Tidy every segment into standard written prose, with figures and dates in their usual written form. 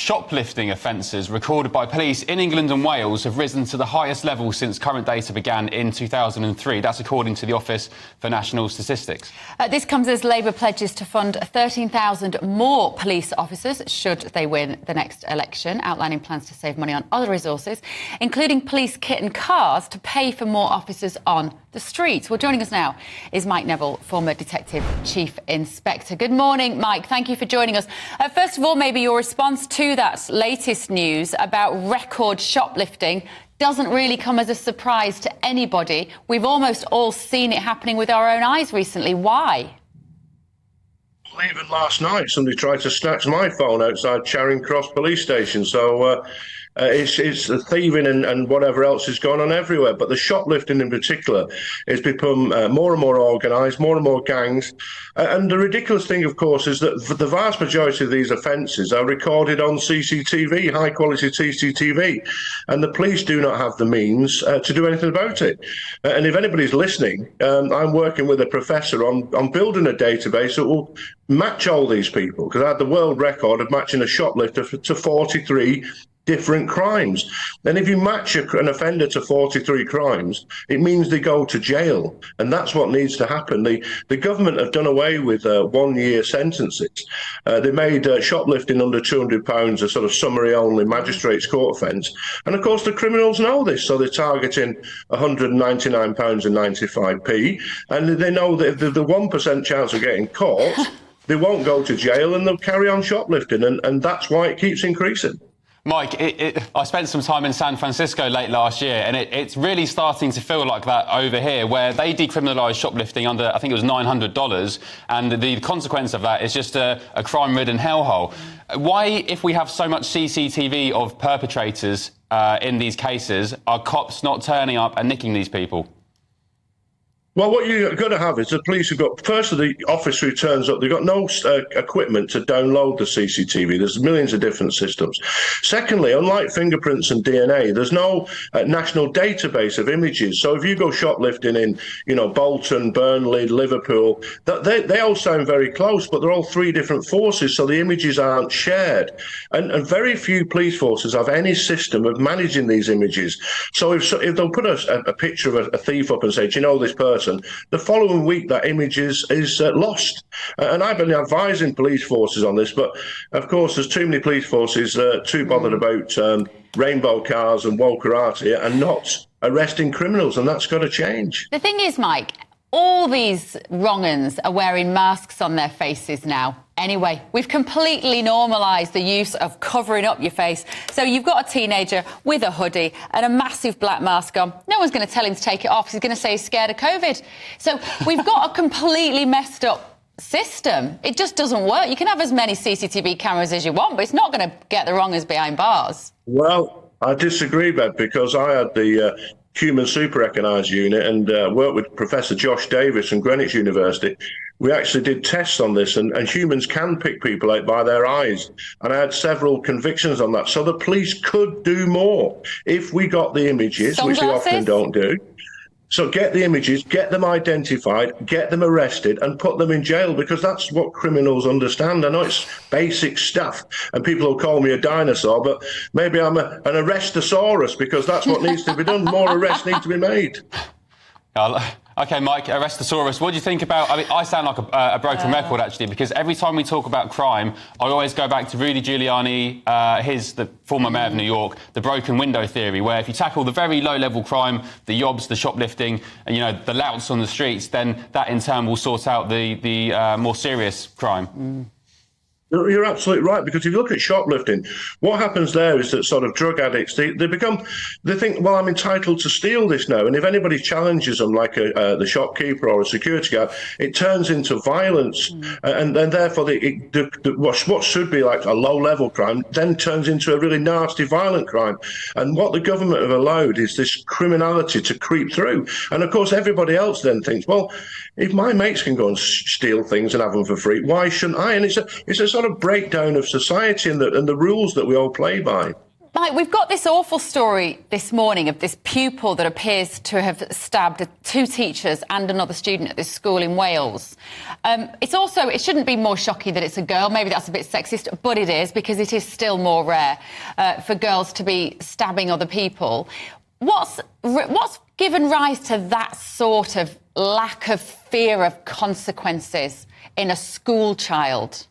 shoplifting offences recorded by police in England and Wales have risen to the highest level since current data began in 2003. That's according to the Office for National Statistics. This comes as Labour pledges to fund 13,000 more police officers should they win the next election, outlining plans to save money on other resources, including police kit and cars to pay for more officers on the streets. Well, joining us now is Mike Neville, former Detective Chief Inspector. Good morning, Mike. Thank you for joining us. First of all, maybe your response to that latest news about record shoplifting doesn't really come as a surprise to anybody. We've almost all seen it happening with our own eyes recently. Why? Well, even last night, somebody tried to snatch my phone outside Charing Cross police station. So it's the thieving and whatever else is going on everywhere. But the shoplifting in particular has become more and more organised, more and more gangs. And the ridiculous thing, of course, is that the vast majority of these offences are recorded on CCTV, high-quality CCTV. And the police do not have the means to do anything about it. And if anybody's listening, I'm working with a professor on building a database that will match all these people, because I had the world record of matching a shoplifter to 43 different crimes. And if you match an offender to 43 crimes, it means they go to jail. And that's what needs to happen. The government have done away with 1-year sentences. They made shoplifting under £200 a sort of summary-only magistrates' court offence. And, of course, the criminals know this, so they're targeting £199.95. And they know that if there's the 1% chance of getting caught, they won't go to jail and they'll carry on shoplifting. And that's why it keeps increasing. Mike, I spent some time in San Francisco late last year, and it's really starting to feel like that over here, where they decriminalised shoplifting under, I think it was $900, and the consequence of that is just a crime-ridden hellhole. Why, if we have so much CCTV of perpetrators in these cases, are cops not turning up and nicking these people? Well, what you're going to have is the police have got, firstly, the officer who turns up, they've got no equipment to download the CCTV. There's millions of different systems. Secondly, unlike fingerprints and DNA, there's no national database of images. So if you go shoplifting in, Bolton, Burnley, Liverpool, they all sound very close, but they're all 3 different forces, so the images aren't shared. And very few police forces have any system of managing these images. So if they'll put a picture of a thief up and say, do you know this person? The following week, that image is lost. And I've been advising police forces on this, but of course, there's too many police forces too bothered about rainbow cars and woke karate and not arresting criminals, and that's got to change. The thing is, Mike, all these wrong-uns are wearing masks on their faces now. Anyway, we've completely normalised the use of covering up your face. So you've got a teenager with a hoodie and a massive black mask on. No one's going to tell him to take it off. He's going to say he's scared of COVID. So we've got a completely messed up system. It just doesn't work. You can have as many CCTV cameras as you want, but it's not going to get the wrong-uns behind bars. Well, I disagree, Bev, because I had the Human Super Recognised Unit and worked with Professor Josh Davis from Greenwich University. We actually did tests on this, and humans can pick people out by their eyes. And I had several convictions on that. So the police could do more if we got the images, which they often don't do. So get the images, get them identified, get them arrested and put them in jail, because that's what criminals understand. I know it's basic stuff and people will call me a dinosaur, but maybe I'm an arrestosaurus, because that's what needs to be done. More arrests need to be made. OK, Mike, Arrestosaurus, what do you think about... I mean, I sound like a broken record, actually, because every time we talk about crime, I always go back to Rudy Giuliani, the former mayor of New York, the broken window theory, where if you tackle the very low-level crime, the yobs, the shoplifting, and, the louts on the streets, then that, in turn, will sort out the more serious crime. You're absolutely right, because if you look at shoplifting, what happens there is that sort of drug addicts, they think, well, I'm entitled to steal this now. And if anybody challenges them, like the shopkeeper or a security guard, it turns into violence. And therefore, what should be like a low-level crime then turns into a really nasty, violent crime. And what the government have allowed is this criminality to creep through. And, of course, everybody else then thinks, well, if my mates can go and steal things and have them for free, why shouldn't I? And it's a sort of breakdown of society and the rules that we all play by. Mike, we've got this awful story this morning of this pupil that appears to have stabbed 2 teachers and another student at this school in Wales. It shouldn't be more shocking that it's a girl. Maybe that's a bit sexist, but it is, because it is still more rare for girls to be stabbing other people. What's given rise to that sort of lack of fear of consequences in a school child?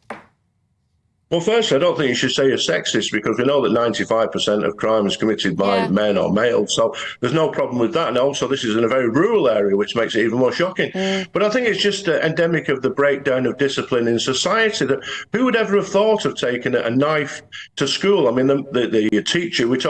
Well, first, I don't think you should say you're sexist, because we know that 95% of crime is committed by men or males, so there's no problem with that. And also, this is in a very rural area, which makes it even more shocking. But I think it's just endemic of the breakdown of discipline in society. That who would ever have thought of taking a knife to school? I mean, the teacher, we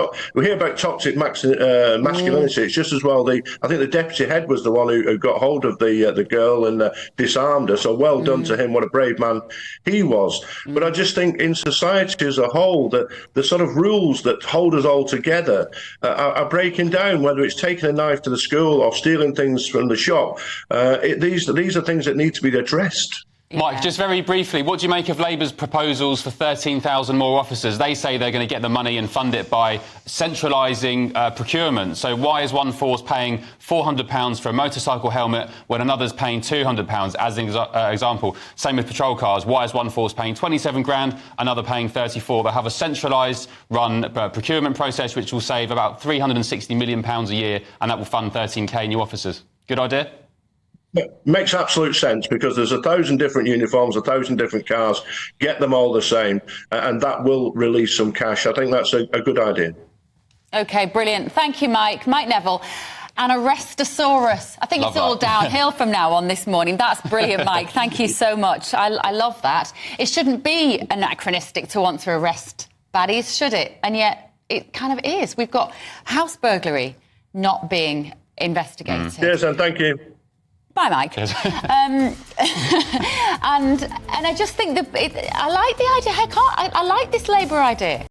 hear about toxic masculinity. It's just as well I think the deputy head was the one who got hold of the girl and disarmed her. So well done to him. What a brave man he was. But I just think in society as a whole, the sort of rules that hold us all together are breaking down, whether it's taking a knife to the school or stealing things from the shop. These are things that need to be addressed. Mike, just very briefly, what do you make of Labour's proposals for 13,000 more officers? They say they're going to get the money and fund it by centralising procurement. So why is one force paying £400 for a motorcycle helmet when another's paying £200, as an example? Same with patrol cars. Why is one force paying 27 grand, another paying 34? They have a centralised run procurement process which will save about £360 million a year, and that will fund 13k new officers. Good idea? Makes absolute sense, because there's 1,000 different uniforms, 1,000 different cars. Get them all the same, and that will release some cash. I think that's a good idea. OK, brilliant. Thank you, Mike. Mike Neville. And Arrestosaurus. I think it's all downhill from now on this morning. That's brilliant, Mike. Thank you so much. I love that. It shouldn't be anachronistic to want to arrest baddies, should it? And yet it kind of is. We've got house burglary not being investigated. Yes, and thank you. Bye, Mike. and I just think that I like the idea. I like this Labour idea.